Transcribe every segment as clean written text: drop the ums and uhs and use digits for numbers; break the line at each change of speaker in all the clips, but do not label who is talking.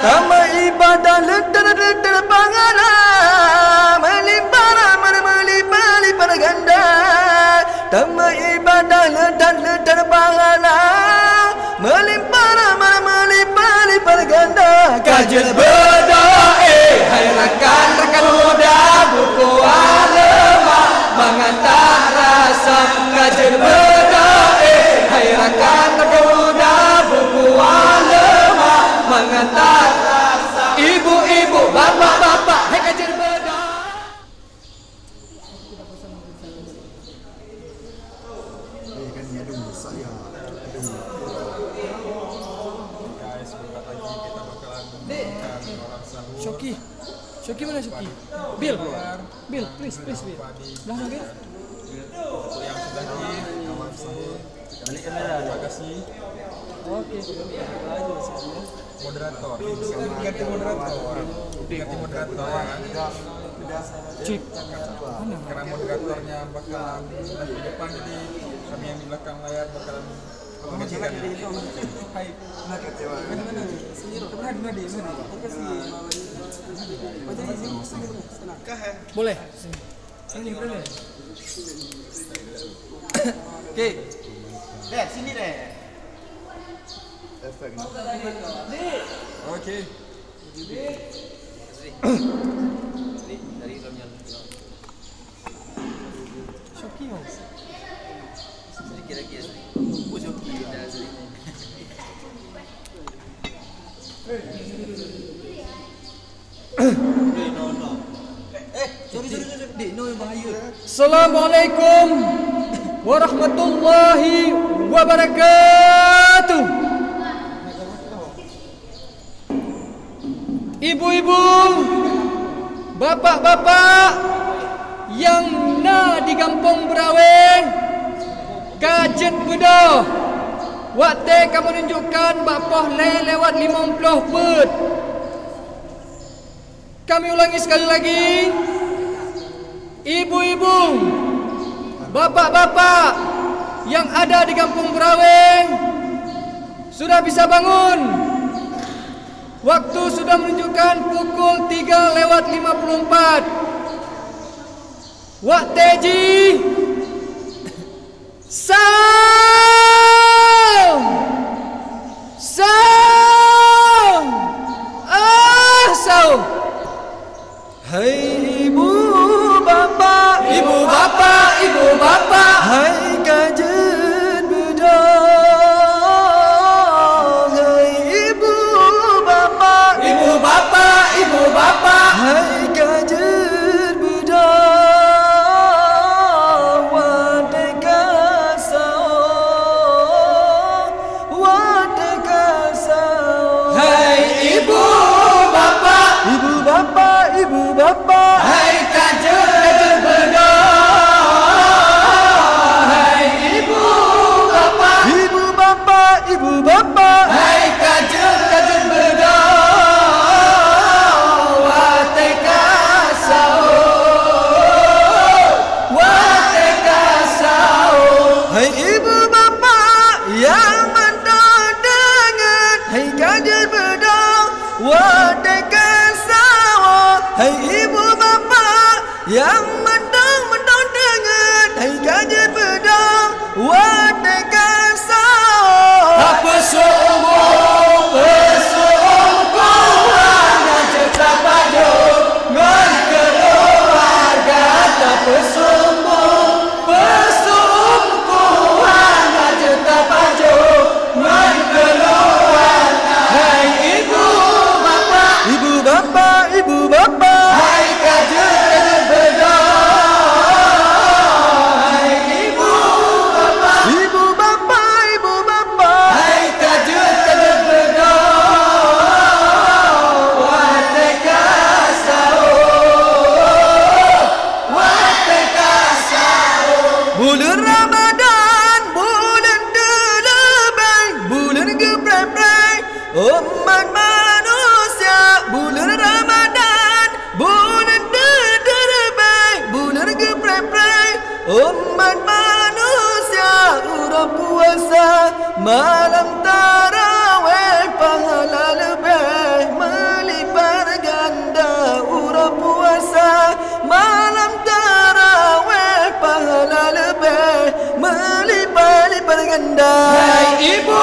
Tama ibadah letar pangara, melimpah ganda. Tama ibadah letar pangara, melimpah ganda. Kajian berdoa, hai rekan-rekan muda, buku agama mengantar rasa. Kajian berdoa, hai rekan-rekan muda, buku agama mengantar rasa. Ibu-ibu, bapak-bapak, hai kajian berdoa. Shoki mana Shoki? Bill, please Bill. Belakang Bill.
Untuk yang sudah balik kamera. Terima kasih.
Oke.
Moderator. Ganti moderator.
Cik.
Karena moderatornya bakalan di depan, jadi kami yang di belakang layar bakalan menggantikan. Hai.
Boleh.
Oke. Deh, sini deh.
Efek.
Oke.
Dari filmnya.
Shoki mas.
Sedikit lagi ya. Shoki.
Assalamualaikum warahmatullahi wabarakatuh. Ibu-ibu, bapak-bapak yang na di Kampung Beraweng, kajet bedah. Waktu kamu menunjukkan bapoh lewat 50 put. Kami ulangi sekali lagi. Ibu-ibu, bapak-bapak yang ada di Kampung Beraweng, sudah bisa bangun. Waktu sudah menunjukkan pukul 3:54. Waktu ji Saum. Hai ibu bapak, hai kajian bedah. Hai ibu bapak, hai kajian bedah. Wadeka sao. Hai ibu bapak, hai kajian bedah. Hai ibu bapak, hai kajian bedah. Wateka sao. Hai ibu bapak yang mendengar, hai kajian bedah. Wateka sao. Hai ibu bapak yang mendong dengar, hai kajian bedah. Wateka sao. Apa sombong hanya cerita padu ngan keluarga. Apa sombong hanya cerita padu ngan keluarga. Hai ibu bapak, hai kajian bedah.
Ramadan.
Hai ibu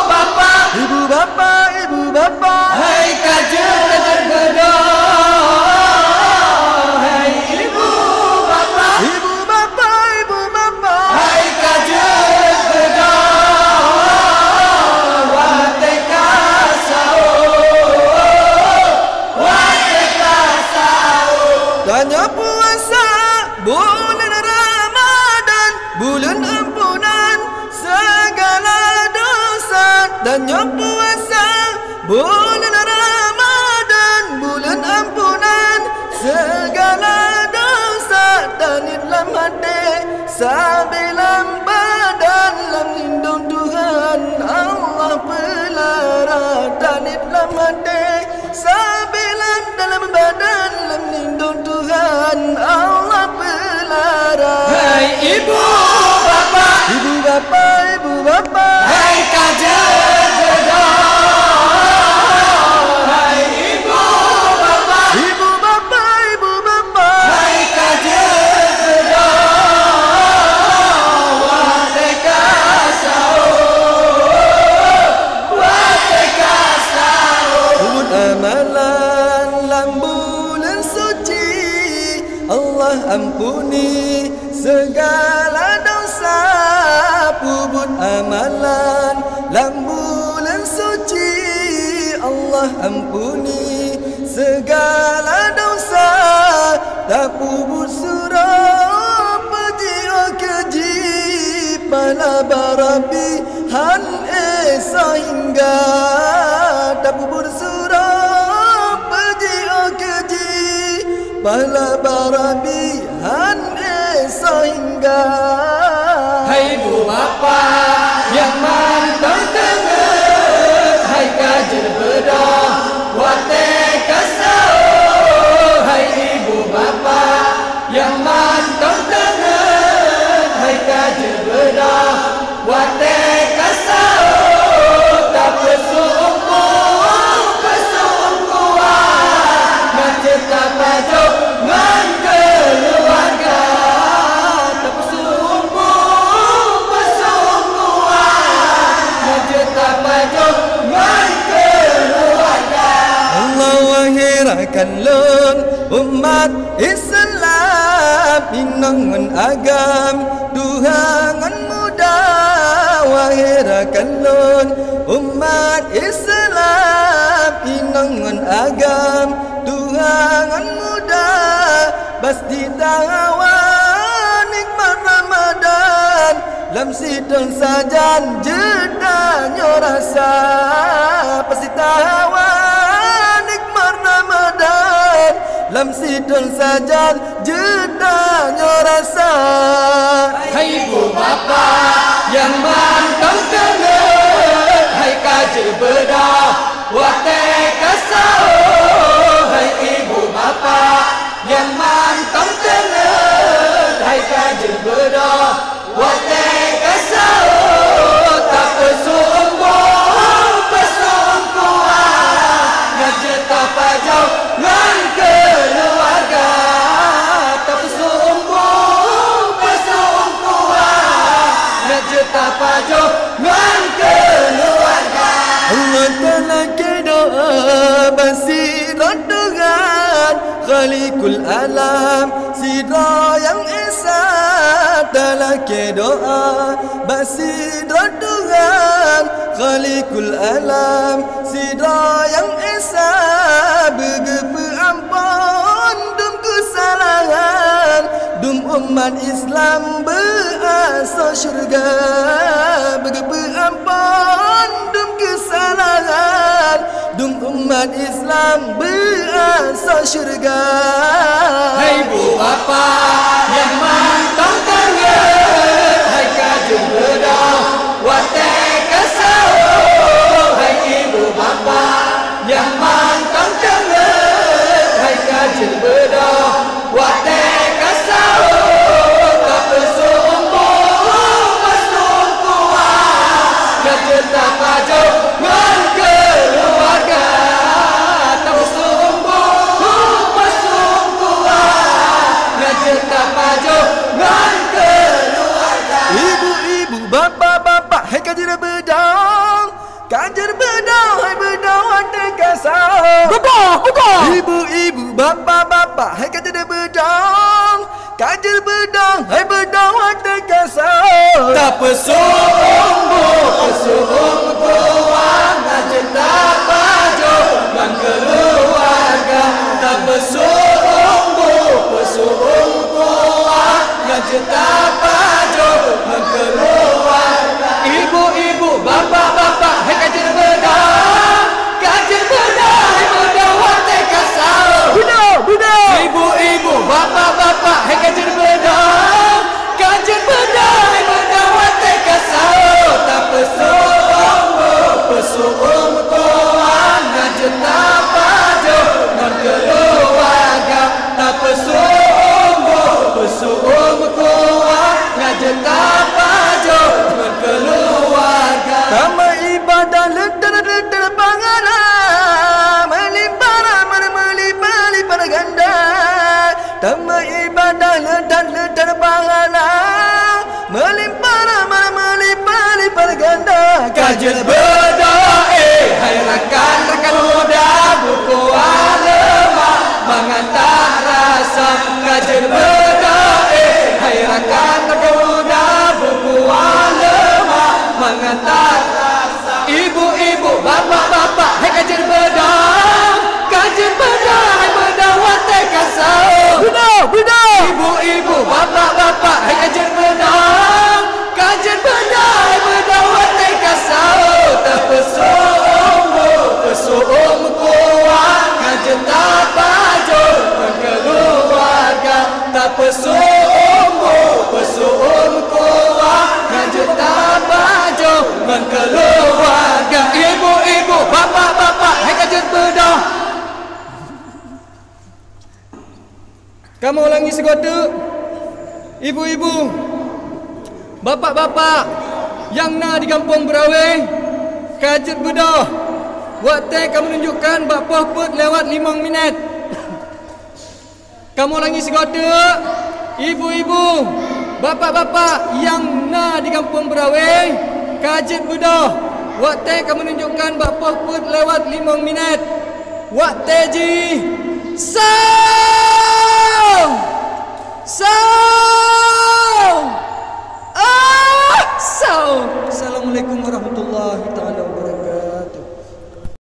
bapa,
Ibu bapa, ibu bapa,
hai kajar berdoa. Hai ibu bapa,
ibu bapa, ibu bapa,
hai kajar berdoa. Wateka sahur, wateka sahur.
tanya puasa bulan Ramadan, bulan ampunan segala dosa. Tanya puasa bulan Ramadan, bulan ampunan segala dosa. Tanit lam hati sabilam badan, lam lindung Tuhan Allah pelara. Tanit lam hati sabilan dalam badan, lam lindung Tuhan Allah pelara.
Hai ibu bapa,
Ibu bapa, ibu bapa,
hai kajar berdoa. Hai ibu bapa,
ibu bapa, ibu bapa,
hai kajar berdoa. Wateka sahur, wateka sahur.
Ubud amalan lam bulan suci, Allah ampuni segala dosa. Ubud amalan lam bulan suci, Allah ampuni segala dosa. Tak ubud surah peji keji pala barabi han esa hingga. Tak ubud surah peji keji pala barabi han esa hingga.
Hai ibu bapa yang mantap tengah, hai kajar berdoa. Wateka sahur. Hai ibu bapa yang mantap tengah, hai kajar berdoa. Wateka sahur. Tak pesungkuan ngecita pajo ngan keluarga. Tak pesungkuan ngecita pajo ngan keluarga.
Allah wahirakan lon umat Islam inangan agam Tuhangan muda. Wahirakan lon umat Islam inangan agam Tuhangan muda. Pasti tawa nikmat Ramadan, lam sidon sajan jedanya rasa. Pasti tawa nikmat Ramadan, lam sidon sajan jedanya rasa.
Hai ibu bapa yang mantap tengah, hai kajar berdoa. Wateka sahur. Hai ibu bapa yang mantap tengah, hai kajar berdoa. Wateka sahur. Tak pesungkuan ngejeta pajo ngan keluarga. Tak pesungkuan ngejeta pajo ngan keluarga.
Allah Ta'ala ke doa basirat Tuhan Khalikul alam sidra yang esa. Ta'ala ke doa basirat Tuhan Khalikul alam sidra yang esa. Begepe ampun dum kesalahan, dum umat Islam berasa syurga. Begepe ampun dum kesalahan, dum umat Islam berasa syurga.
Hai ibu bapa yang mantap tengah, hai kajar berdoa. Wateka sahur. Hai ibu bapa yang mantap tengah, hai kajar berdoa. Wateka sahur. Tak pesungkuan ngejeta pajo ngan keluarga. Tak pesungkuan ngejeta pajo ngan
bapak, hai kajar bedang. Kajar bedang, hai bedang wadah kasar. Tak pesumbu, pesumbu tuan, kajar tak baju, dan keluarga. Tak pesumbu, pesumbu tuan, kajar tak baju, dan keluarga. Ibu-ibu, bapak-bapak, hai kajar bedang. Kajar bedang, hai bedang wadah kasar. Bedang. Ibu-ibu, bapak-bapak, hai kajar bedang. Kajar bedang, hai bedang wadah kasar. Tak pesumbu, pesumbu tuan, kajar tak baju, dan keluarga. Tak pesumbu, pesumbu tuan, kajar tak baju, dan keluarga. Tama ibadah letar-letar pangana, melimpah ganda. Tama ibadah letar-letar pangana, melimpah ganda. Kajar bedang, hai rakan-rakan muda, buku alema mengantar rasa. Kajar bedang, hai rakan-rakan muda, buku alema mengantar rasa. Ibu-ibu, bapak-bapak, hai kajar bedang. Kajar bedang, hai bedang wadah kasar. Bedang. Ibu-ibu, bapak-bapak, hai kajar bedang. Kajar bedang, hai bedang wadah kasar. Tak pesumbu, pesumbu kuat, kajar tak baju, keluarga. Tak pesumbu, pesumbu kuat, kajar tak baju, keluarga. Ibu-ibu, bapak-bapak, hai kajar bedang. Kamu ulangi segota. Ibu-ibu, bapak-bapak yang nak di kampung Berawai, kajar bedah. Waktu kamu menunjukkan bapa put lewat 5 minit. Kamu ulangi segota. Ibu-ibu, bapak-bapak yang nak di kampung Berawai, kajar bedah. Waktu kamu menunjukkan bapa put lewat 5 minit. Waktu ji Assalamualaikum warahmatullahi taala